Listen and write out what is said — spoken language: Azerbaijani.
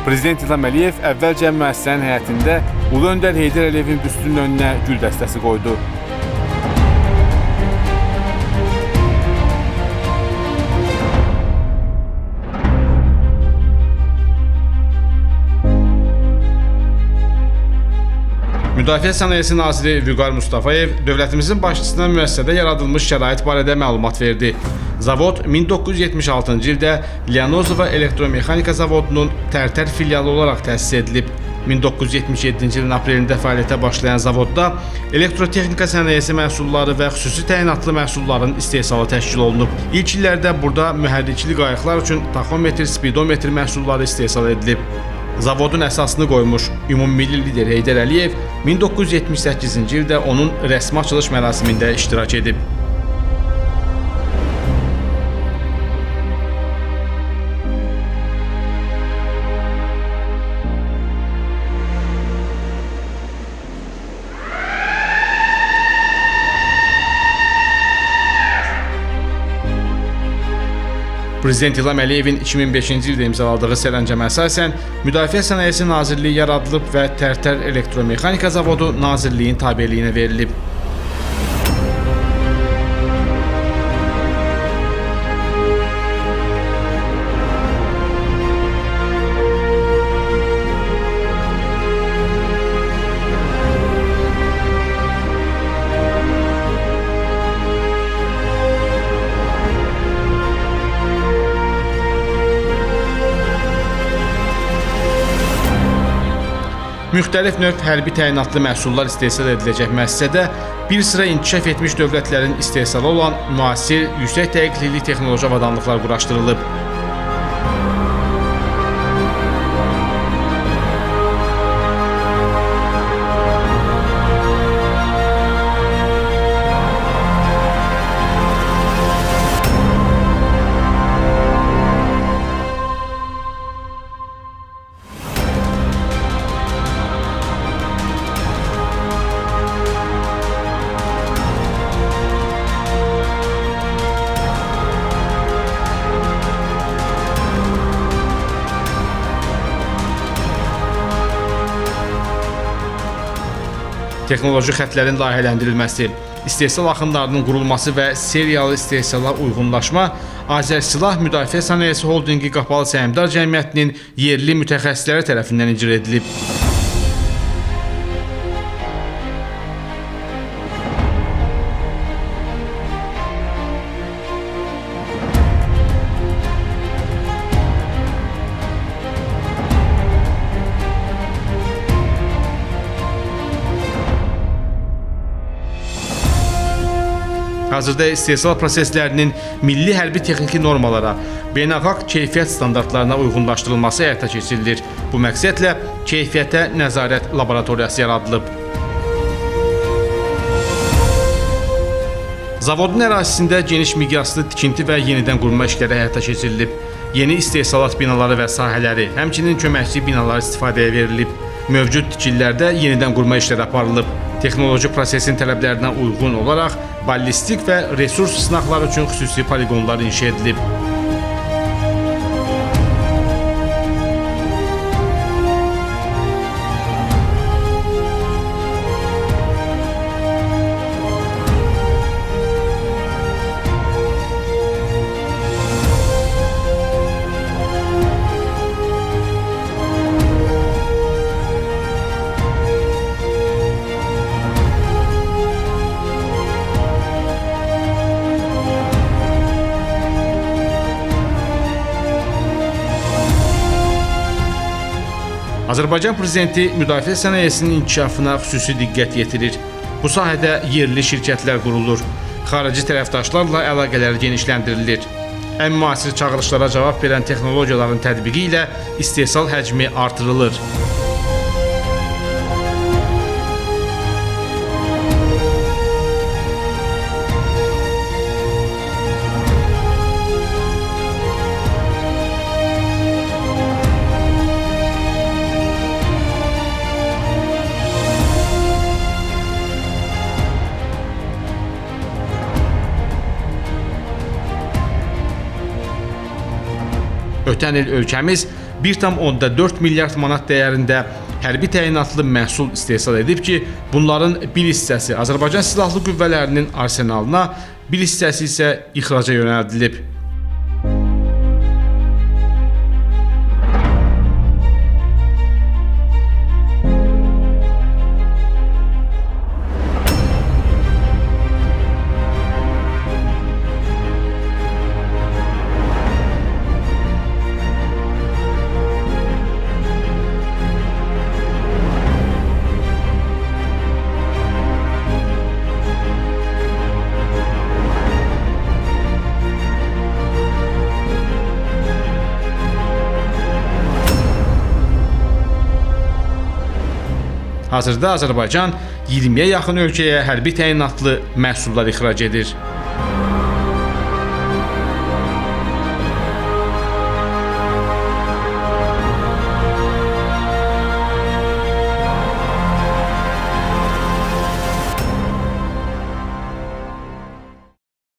Prezident İlham Əliyev əvvəlcə müəssisənin həyətində Ulu Öndər Heydər Əliyevin büstünün önünə gül dəstəsi qoydu. Müdafiə Sənayesi Naziri Vüqar Mustafayev dövlətimizin başçısına müəssisədə yaradılmış şərait barədə məlumat verdi. Zavod 1976-cı ildə Lianozova Elektromexanika Zavodunun Tərtər filialı olaraq təsis edilib. 1977-ci ilin aprelində fəaliyyətə başlayan zavodda elektrotexnika sənayesi məhsulları və xüsusi təyinatlı məhsulların istehsalı təşkil olunub. İlk illərdə burada mühərrikli qayıqlar üçün taxometr, spidometr məhsulları istehsal edilib. Zavodun əsasını qoymuş ümummilli lider Heydər Əliyev 1978-ci ildə onun rəsmi açılış mərasimində iştirak edib. Prezident İlham Əliyevin 2005-ci ildə imzaladığı sərəncama əsasən Müdafiə Sənayesi Nazirliyi yaradılıb və Tərtər Elektromexanika Zavodu Nazirliyin tabeliyinə verilib. Müxtəlif növ hərbi təyinatlı məhsullar istehsal ediləcək müəssisədə bir sıra inkişaf etmiş dövlətlərin istehsalı olan müasir, yüksək dəqiqlikli texnoloji avadanlıqlar quraşdırılıb. Texnoloji xətlərin layihələndirilməsi, istehsal axınlarının qurulması və seriyalı istehsala uyğunlaşma Azərsilah Müdafiə Sənayesi Holdinqi Qapalı Səhmdar Cəmiyyətinin yerli mütəxəssisləri tərəfindən icra edilib. Hazırda istehsal proseslərinin milli hərbi texniki normalara, beynəlxalq keyfiyyət standartlarına uyğunlaşdırılması həyata keçirilir. Bu məqsədlə keyfiyyətə nəzarət laboratoriyası yaradılıb. Zavodun ərazisində geniş miqyaslı tikinti və yenidən qurma işləri həyata keçirilib. Yeni istehsalat binaları və sahələri, həmçinin köməkçi binalar istifadəyə verilib. Mövcud tikililərdə yenidən qurma işləri aparılıb. Texnoloji prosesin tələblərinə uyğun olaraq ballistik və resurs sınaqları üçün xüsusi poligonlar inşa edilib. Azərbaycan Prezidenti müdafiə sənayesinin inkişafına xüsusi diqqət yetirir. Bu sahədə yerli şirkətlər qurulur, xarici tərəfdaşlarla əlaqələr genişləndirilir. Ən müasir çağırışlara cavab verən texnologiyaların tətbiqi ilə istehsal həcmi artırılır. Ötən il ölkəmiz 1,4 milyard manat dəyərində hərbi təyinatlı məhsul istehsal edib ki, bunların bir hissəsi Azərbaycan Silahlı Qüvvələrinin arsenalına, bir hissəsi isə ixraca yönəldilib. Hazırda Azərbaycan 20-yə yaxın ölkəyə hərbi təyinatlı məhsullar ixrac edir.